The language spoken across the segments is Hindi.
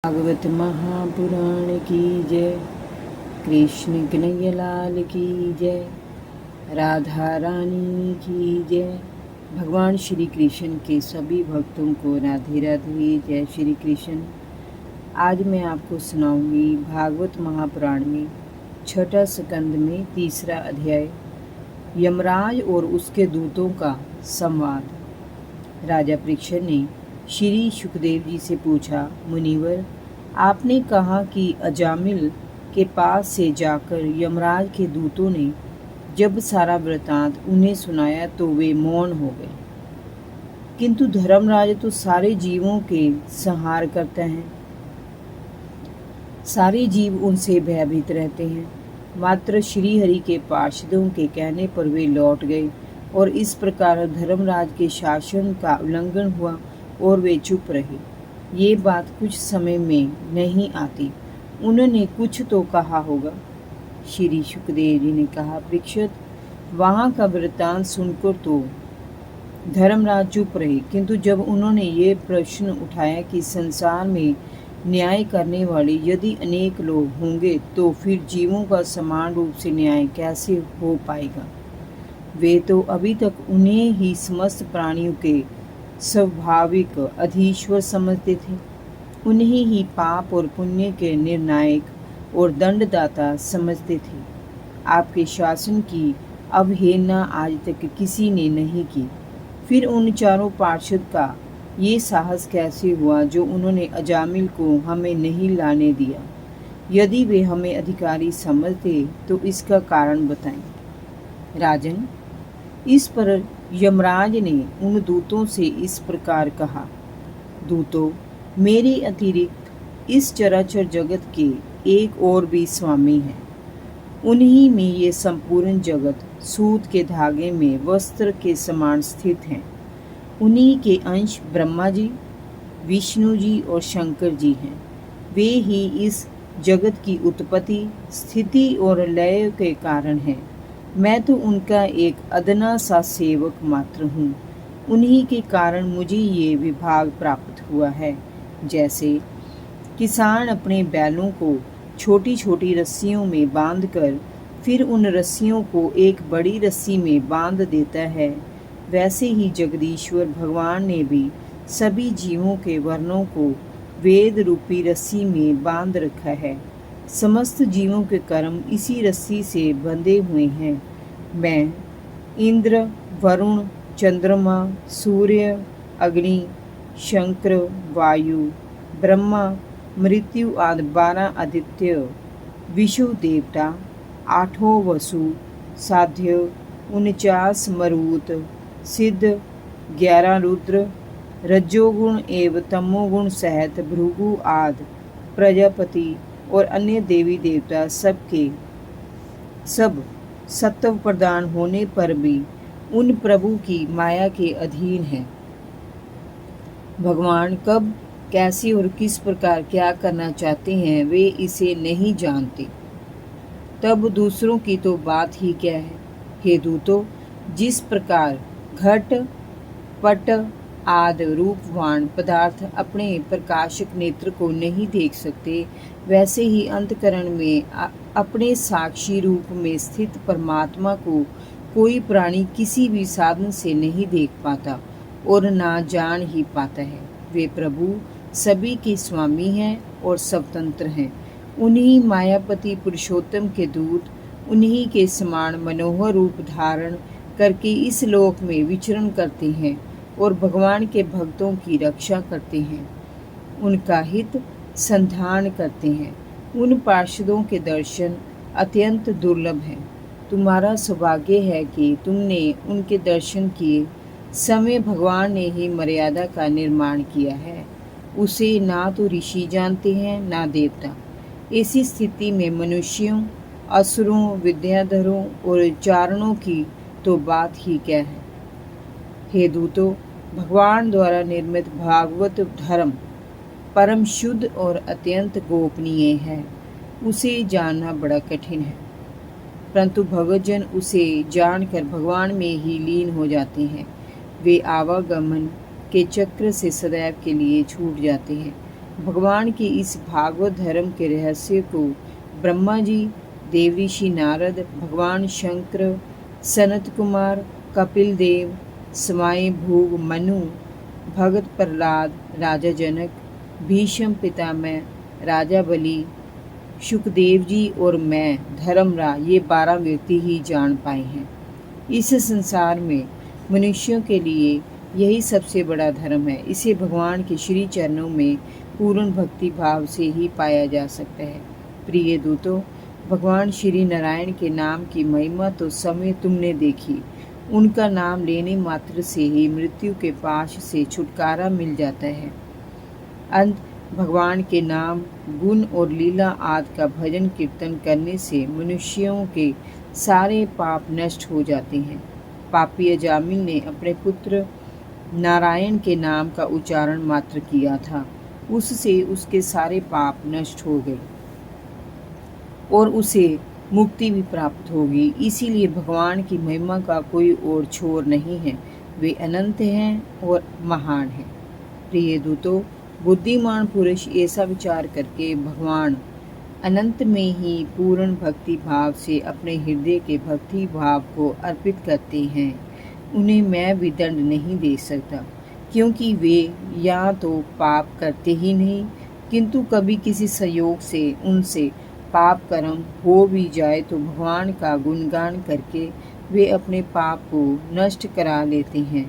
भागवत महापुराण की जय। कृष्ण कन्हैया लाल की जय। राधा रानी की जय। भगवान श्री कृष्ण के सभी भक्तों को राधे राधे, जय श्री कृष्ण। आज मैं आपको सुनाऊंगी भागवत महापुराण में छठा स्कंद में तीसरा अध्याय, यमराज और उसके दूतों का संवाद। राजा परीक्षित ने श्री सुखदेव जी से पूछा, मुनिवर, आपने कहा कि अजामिल के पास से जाकर यमराज के दूतों ने जब सारा वृतांत उन्हें सुनाया तो वे मौन हो गए, किंतु धर्मराज तो सारे जीवों के संहार करते हैं, सारे जीव उनसे भयभीत रहते हैं। मात्र श्री हरि के पार्षदों के कहने पर वे लौट गए और इस प्रकार धर्मराज के शासन का उल्लंघन हुआ और वे चुप रहे। ये बात कुछ समय में नहीं आती, उन्होंने कुछ तो कहा होगा। श्री सुखदेव जी ने कहा, परीक्षित, वहाँ का वृत्तांत सुनकर तो धर्मराज चुप रहे, किंतु जब उन्होंने ये प्रश्न उठाया कि संसार में न्याय करने वाले यदि अनेक लोग होंगे तो फिर जीवों का समान रूप से न्याय कैसे हो पाएगा। वे तो अभी तक उन्हें ही समस्त प्राणियों के स्वाभाविक अधीश्वर समझते थे, उन्हें ही पाप और पुण्य के निर्णायक और दंडदाता समझते थे। आपके शासन की अवहेलना आज तक किसी ने नहीं की। फिर उन चारों पार्षद का ये साहस कैसे हुआ जो उन्होंने अजामिल को हमें नहीं लाने दिया। यदि वे हमें अधिकारी समझते तो इसका कारण बताएं। राजन, इस पर यमराज ने उन दूतों से इस प्रकार कहा, दूतों, मेरे अतिरिक्त इस चराचर जगत के एक और भी स्वामी हैं। उन्हीं में ये संपूर्ण जगत सूत के धागे में वस्त्र के समान स्थित हैं। उन्हीं के अंश ब्रह्मा जी, विष्णु जी और शंकर जी हैं। वे ही इस जगत की उत्पत्ति, स्थिति और लय के कारण हैं। मैं तो उनका एक अदना सा सेवक मात्र हूँ। उन्हीं के कारण मुझे ये विभाग प्राप्त हुआ है। जैसे किसान अपने बैलों को छोटी छोटी रस्सियों में बांधकर फिर उन रस्सियों को एक बड़ी रस्सी में बांध देता है, वैसे ही जगदीश्वर भगवान ने भी सभी जीवों के वर्णों को वेद रूपी रस्सी में बांध रखा है। समस्त जीवों के कर्म इसी रस्सी से बंधे हुए हैं। मैं इंद्र, वरुण, चंद्रमा, सूर्य, अग्नि, शंकर, वायु, ब्रह्मा, मृत्यु आदि 12 आदित्य, विषु देवता, 8 वसु, साध्य, 49 मरुत, सिद्ध, 11 रुद्र, रजोगुण एवं तमोगुण सहित भृगु आदि प्रजापति और अन्य देवी देवता सबके सब सत्व प्रदान होने पर भी उन प्रभु की माया के अधीन है। भगवान कब, कैसे और किस प्रकार क्या करना चाहते हैं वे इसे नहीं जानते। तब दूसरों की तो बात ही क्या है। हे दूतों, जिस प्रकार घट पट आदि रूपवान पदार्थ अपने प्रकाशक नेत्र को नहीं देख सकते, वैसे ही अंतकरण में अपने साक्षी रूप में स्थित परमात्मा को कोई प्राणी किसी भी साधन से नहीं देख पाता और ना जान ही पाता है। वे प्रभु सभी के स्वामी हैं और स्वतंत्र हैं। उन्हीं मायापति पुरुषोत्तम के दूत उन्हीं के समान मनोहर रूप धारण करके इस लोक में विचरण करते हैं और भगवान के भक्तों की रक्षा करते हैं, उनका हित संधान करते हैं। उन पार्षदों के दर्शन अत्यंत दुर्लभ हैं। तुम्हारा सौभाग्य है कि तुमने उनके दर्शन किए समय भगवान ने ही मर्यादा का निर्माण किया है। उसे ना तो ऋषि जानते हैं ना देवता। ऐसी स्थिति में मनुष्यों, असुरों, विद्याधरों और चारणों की तो बात ही क्या है। हे दूतों, भगवान द्वारा निर्मित भागवत धर्म परम शुद्ध और अत्यंत गोपनीय है। उसे जानना बड़ा कठिन है, परंतु भगतजन उसे जानकर भगवान में ही लीन हो जाते हैं। वे आवागमन के चक्र से सदैव के लिए छूट जाते हैं। भगवान के इस भागवत धर्म के रहस्य को ब्रह्मा जी, देवऋषि नारद, भगवान शंकर, सनत कुमार, कपिल देव, स्वयंभू मनु, भगत प्रहलाद, राजा जनक, भीष्म पितामह, राजा बलि, सुखदेव जी और मैं धर्मराज, ये 12 व्यक्ति ही जान पाए हैं। इस संसार में मनुष्यों के लिए यही सबसे बड़ा धर्म है। इसे भगवान के श्री चरणों में पूर्ण भक्ति भाव से ही पाया जा सकता है। प्रिय दूतों, भगवान श्री नारायण के नाम की महिमा तो समय तुमने देखी। उनका नाम लेने मात्र से ही मृत्यु के पाश से छुटकारा मिल जाता है। अंत भगवान के नाम, गुण और लीला आदि का भजन कीर्तन करने से मनुष्यों के सारे पाप नष्ट हो जाते हैं। पापी अजामिल ने अपने पुत्र नारायण के नाम का उच्चारण मात्र किया था, उससे उसके सारे पाप नष्ट हो गए और उसे मुक्ति भी प्राप्त होगी। इसीलिए भगवान की महिमा का कोई और छोर नहीं है। वे अनंत हैं और महान हैं। प्रिय दूतों, बुद्धिमान पुरुष ऐसा विचार करके भगवान अनंत में ही पूर्ण भक्ति भाव से अपने हृदय के भक्ति भाव को अर्पित करते हैं। उन्हें मैं भी दंड नहीं दे सकता, क्योंकि वे या तो पाप करते ही नहीं, किंतु कभी किसी संयोग से उनसे पाप कर्म हो भी जाए तो भगवान का गुणगान करके वे अपने पाप को नष्ट करा लेते हैं।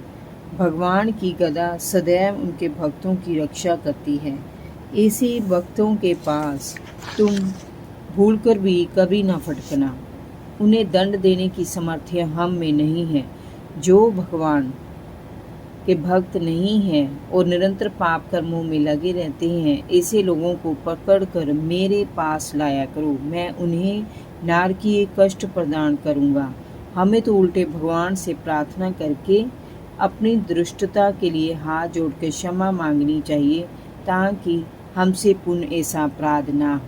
भगवान की गदा सदैव उनके भक्तों की रक्षा करती है। ऐसे भक्तों के पास तुम भूलकर भी कभी न फटकना। उन्हें दंड देने की सामर्थ्य हम में नहीं है। जो भगवान के भक्त नहीं हैं और निरंतर पाप कर्मों में लगे रहते हैं, ऐसे लोगों को पकड़कर मेरे पास लाया करो। मैं उन्हें नारकीय कष्ट प्रदान करूँगा। हमें तो उल्टे भगवान से प्रार्थना करके अपनी दुष्टता के लिए हाथ जोड़कर क्षमा मांगनी चाहिए, ताकि हमसे पुनः ऐसा अपराध ना हो।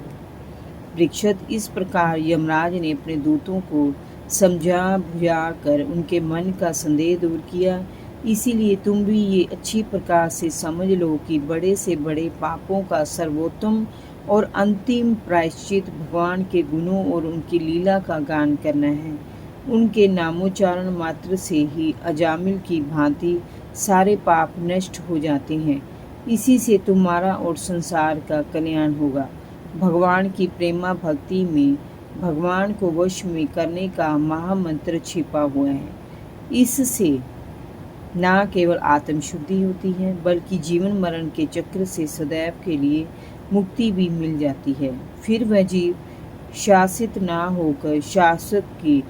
परीक्षित, इस प्रकार यमराज ने अपने दूतों को समझा बुझा कर उनके मन का संदेह दूर किया। इसीलिए तुम भी ये अच्छी प्रकार से समझ लो कि बड़े से बड़े पापों का सर्वोत्तम और अंतिम प्रायश्चित भगवान के गुणों और उनकी लीला का गान करना है। उनके नामोच्चारण मात्र से ही अजामिल की भांति सारे पाप नष्ट हो जाते हैं। इसी से तुम्हारा और संसार का कल्याण होगा। भगवान की प्रेमा भक्ति में भगवान को वश में करने का महामंत्र छिपा हुआ है। इससे न केवल आत्म शुद्धि होती है, बल्कि जीवन मरण के चक्र से सदैव के लिए मुक्ति भी मिल जाती है। फिर वह जीव शासित ना होकर शासक की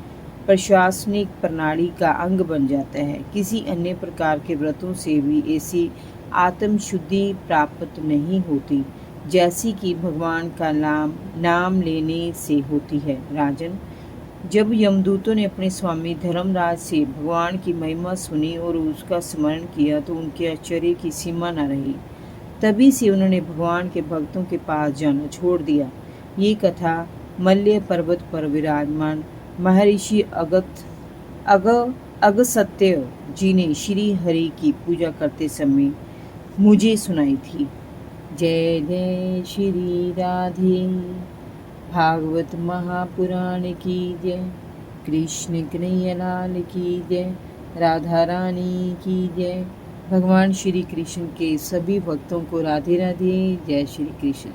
प्रशासनिक प्रणाली का अंग बन जाता है। किसी अन्य प्रकार के व्रतों से भी ऐसी आत्म शुद्धि प्राप्त नहीं होती, जैसी कि भगवान का नाम लेने से होती है। राजन, जब यमदूतों ने अपने स्वामी धर्मराज से भगवान की महिमा सुनी और उसका स्मरण किया तो उनके आश्चर्य की सीमा न रही। तभी से उन्होंने भगवान के भक्तों के पास जाना छोड़ दिया। ये कथा मल्य पर्वत पर विराजमान महर्षि अगस्त्य जी ने श्री हरि की पूजा करते समय मुझे सुनाई थी। जय जय श्री राधे। भागवत महापुराण की जय। कृष्ण कन्हैया लाल की जय। राधा रानी की जय। भगवान श्री कृष्ण के सभी भक्तों को राधे राधे। जय श्री कृष्ण।